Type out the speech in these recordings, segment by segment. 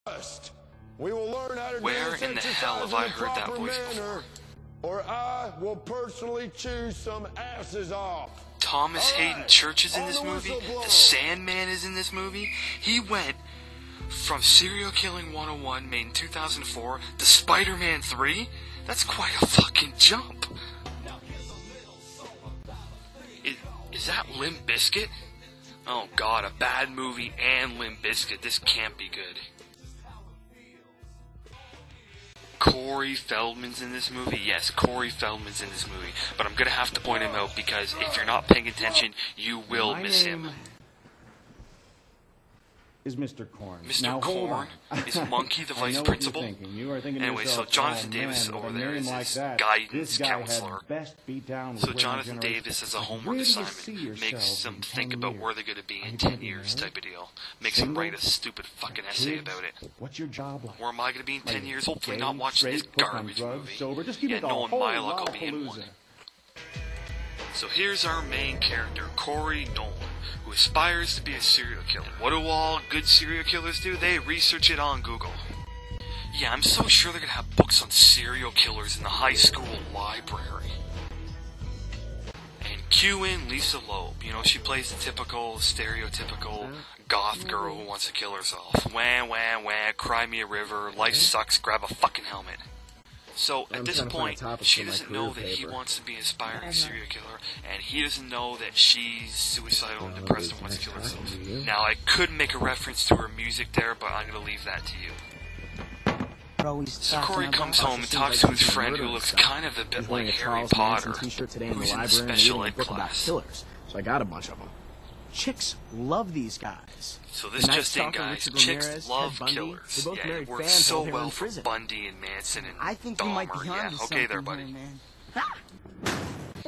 First, we will learn how to Where in the hell have I heard that voice before? Or I will personally choose some asses off. Thomas Hayden Church is in this movie. The Sandman is in this movie. He went from Serial Killing 101, made in 2004, to Spider-Man 3. That's quite a fucking jump. Is that Limp Bizkit? Oh god, a bad movie and Limp Bizkit. This can't be good. Corey Feldman's in this movie. Yes, Corey Feldman's in this movie. But I'm going to have to point him out because if you're not paying attention, you will miss him. Is Mr. Korn. Mr. Korn is Monkey, the vice principal. Anyway, so Jonathan Davis over there is his guidance counselor. So Jonathan Davis has a homework assignment, makes them think about where they're going to be in 10 years type of deal. Makes them write a stupid fucking essay about it. What's your job like? Where am I going to be in 10 years? Hopefully not watching this garbage movie. Yeah, knowing my luck will be in one. So here's our main character, Corey Nolan, who aspires to be a serial killer. What do all good serial killers do? They research it on Google. Yeah, I'm so sure they're going to have books on serial killers in the high school library. And cue in Lisa Loeb. You know, she plays the typical, stereotypical goth girl who wants to kill herself. Wah, wah, wah, cry me a river, life sucks, grab a fucking helmet. So, at this point, she doesn't know that he wants to be an aspiring serial killer, and he doesn't know that she's suicidal and depressed and wants to kill herself. Now, I could make a reference to her music there, but I'm going to leave that to you. So Corey comes home and talks to his friend who looks kind of a bit like Harry Potter, who's in the special ed class. So I got a bunch of them. Chicks love these guys. So this just in, guys. Chicks love killers. Yeah, it works so well for Bundy and Manson and Dahmer. Yeah, okay there, buddy.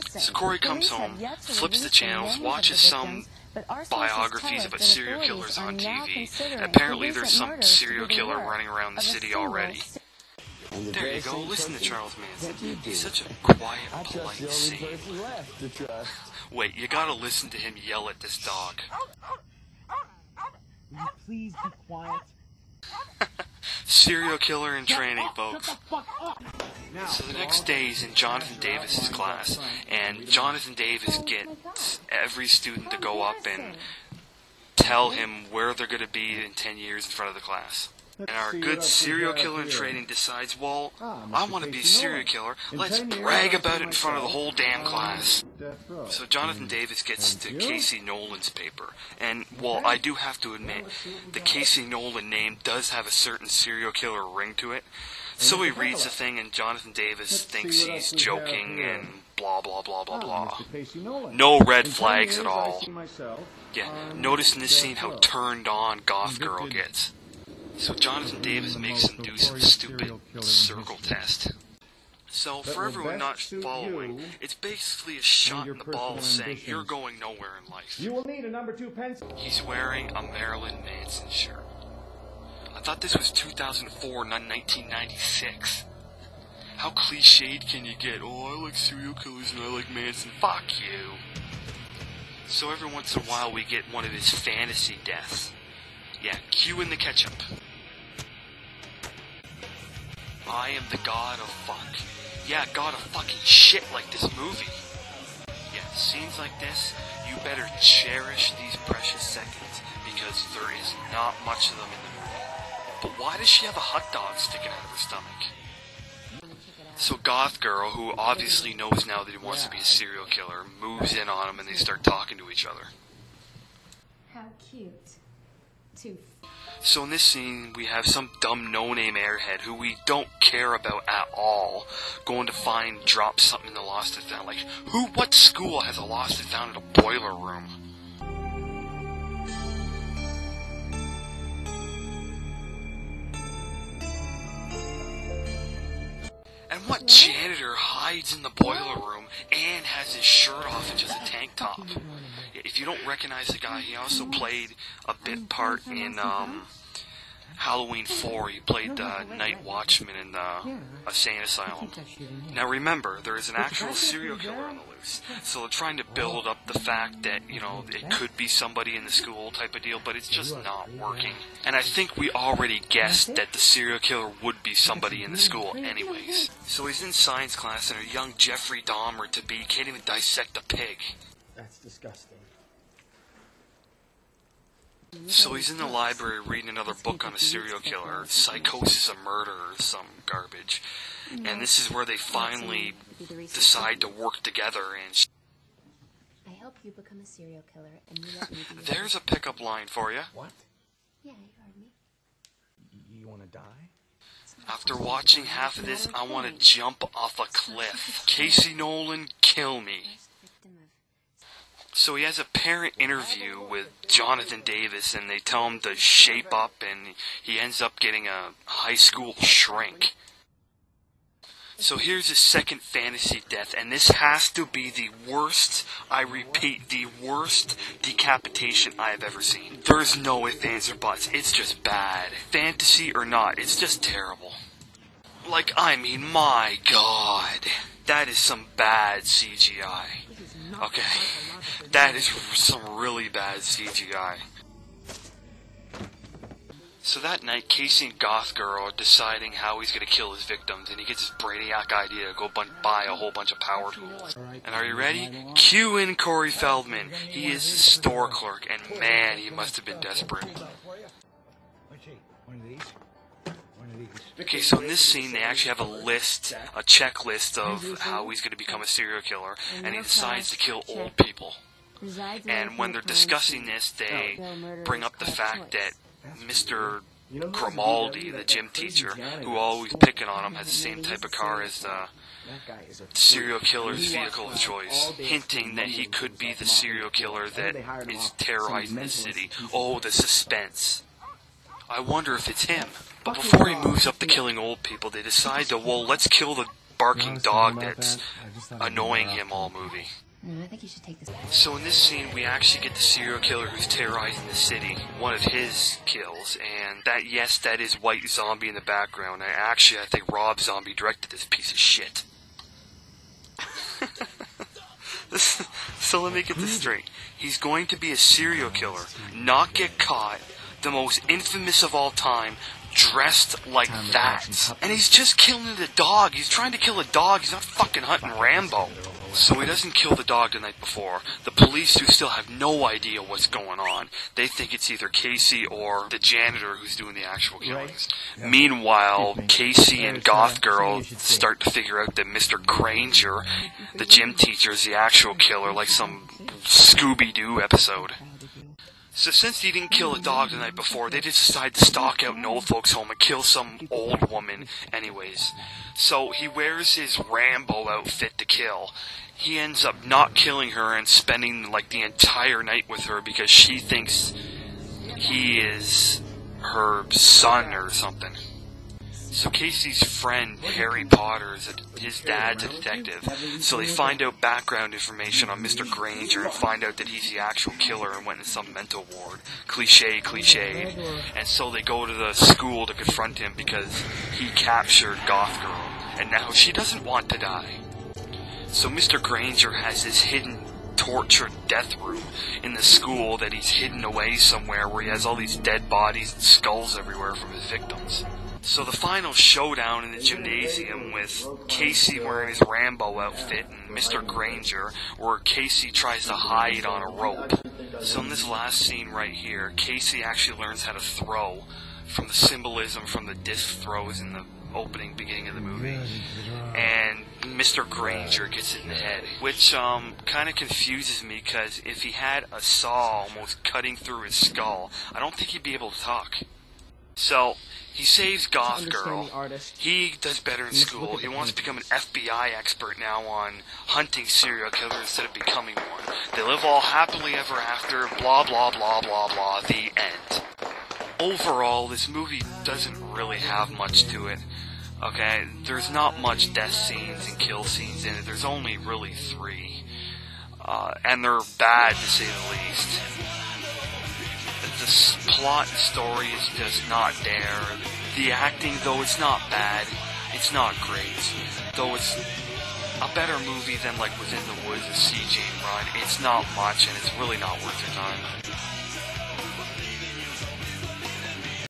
So Corey comes home, flips the channels, watches some biographies about serial killers on TV, and apparently there's some serial killer running around the city already. There you go, listen to Charles Manson. He's such a quiet, polite saint. Wait, you gotta listen to him yell at this dog. Will you please be quiet? Serial killer in training, folks. So the next day he's in Jonathan Davis's class, and Jonathan Davis gets every student to go up and tell him where they're going to be in 10 years in front of the class. And our good serial killer in training decides, well, I want to be a serial killer. Let's brag about it in front of the whole damn class. So Jonathan Davis gets to Casey Nolan's paper. And, well, I do have to admit, the Casey Nolan name does have a certain serial killer ring to it. So he reads the thing, and Jonathan Davis thinks he's joking and blah, blah, blah, blah, blah. No red flags at all. Yeah, notice in this scene how turned on Goth Girl gets. So Jonathan Davis makes him do some stupid circle test. So for everyone not following, it's basically a shot in the balls saying you're going nowhere in life. You will need a number 2 pencil. He's wearing a Marilyn Manson shirt. I thought this was 2004, not 1996. How cliched can you get? Oh, I like serial killers and I like Manson. Fuck you. So every once in a while we get one of his fantasy deaths. Yeah, cue in the ketchup. I am the god of fuck. Yeah, god of fucking shit like this movie. Yeah, scenes like this, you better cherish these precious seconds because there is not much of them in the movie. But why does she have a hot dog sticking out of her stomach? So Goth Girl, who obviously knows now that he wants to be a serial killer, moves in on him and they start talking to each other. How cute. So in this scene, we have some dumb no-name airhead who we don't care about at all going to drop something in the lost and found. Like, what school has a lost and found in a boiler room? And what janitor hides in the boiler room and has his shirt off and just a tank top? If you don't recognize the guy, he also played a bit part in Halloween 4, he played the night watchman in a sane asylum. Now remember, there is an actual serial killer on the loose, so they're trying to build up the fact that, you know, it could be somebody in the school type of deal, but it's just not working. And I think we already guessed that the serial killer would be somebody in the school anyways. So he's in science class, and a young Jeffrey Dahmer to-be can't even dissect a pig. That's disgusting. So he's in the library reading another book on a serial killer, Psychosis of Murder or some garbage. And this is where they finally decide to work together and I help you become a serial killer and you let me be there's a pickup line for you. What? Yeah, you heard me. You want to die? After watching half of this, I want to jump off a cliff. Casey Nolan, kill me. Victim of So he has a parent interview with Jonathan Davis, and they tell him to shape up, and he ends up getting a high school shrink. So here's his second fantasy death, and this has to be the worst, I repeat, the worst decapitation I have ever seen. There's no ifs, ands, or buts. It's just bad. Fantasy or not, it's just terrible. Like, I mean, my God. That is some bad CGI. Okay, that is some really bad CGI. So that night, Casey and Goth Girl are deciding how he's going to kill his victims, and he gets this brainiac idea to go buy a whole bunch of power tools. And are you ready? Cue in Corey Feldman. He is the store clerk, and man, he must have been desperate. Okay, so in this scene, they actually have a checklist of how he's going to become a serial killer, and he decides to kill old people. And when they're discussing this, they bring up the fact that Mr. Grimaldi, the gym teacher, who always picking on him, has the same type of car as the serial killer's vehicle of choice, hinting that he could be the serial killer that is terrorizing the city. Oh, the suspense. I wonder if it's him. But before he moves up to killing old people, they decide to, well, let's kill the barking dog that's annoying him all movie. I think you should take this. So in this scene, we actually get the serial killer who's terrorizing the city, one of his kills, and that, yes, that is White Zombie in the background. I think Rob Zombie directed this piece of shit. So let me get this straight. He's going to be a serial killer, not get caught, the most infamous of all time, dressed like that. And he's just killing the dog. He's trying to kill a dog. He's not fucking hunting Rambo. So he doesn't kill the dog the night before. The police, who still have no idea what's going on, they think it's either Casey or the janitor who's doing the actual killings. Meanwhile, Casey and Goth Girl start to figure out that Mr. Granger, the gym teacher, is the actual killer, like some Scooby-Doo episode. So since he didn't kill a dog the night before, they just decide to stalk out an old folks' home and kill some old woman anyways. So he wears his Rambo outfit to kill. He ends up not killing her and spending like the entire night with her because she thinks he is her son or something. So Casey's friend, Harry Potter, his dad's a detective. So they find out background information on Mr. Granger and find out that he's the actual killer and went in some mental ward. Cliched. And so they go to the school to confront him because he captured Goth Girl. And now she doesn't want to die. So Mr. Granger has this hidden tortured death room in the school that he's hidden away somewhere where he has all these dead bodies and skulls everywhere from his victims. So the final showdown in the gymnasium with Casey wearing his Rambo outfit and Mr. Granger, where Casey tries to hide on a rope. So in this last scene right here, Casey actually learns how to throw from the symbolism from the disc throws in the beginning of the movie. And Mr. Granger gets it in the head, which kind of confuses me because if he had a saw almost cutting through his skull, I don't think he'd be able to talk. So he saves Goth Girl. He does better in school. He wants to become an FBI expert now on hunting serial killers instead of becoming one. They live all happily ever after, blah, blah, blah, blah, blah, the end. Overall, this movie doesn't really have much to it. Okay, there's not much death scenes and kill scenes in it. There's only really 3. And they're bad, to say the least. The plot and story is just not there. The acting, though it's not bad, it's not great. Though it's a better movie than like Within the Woods, a CJ run, it's not much and it's really not worth your time.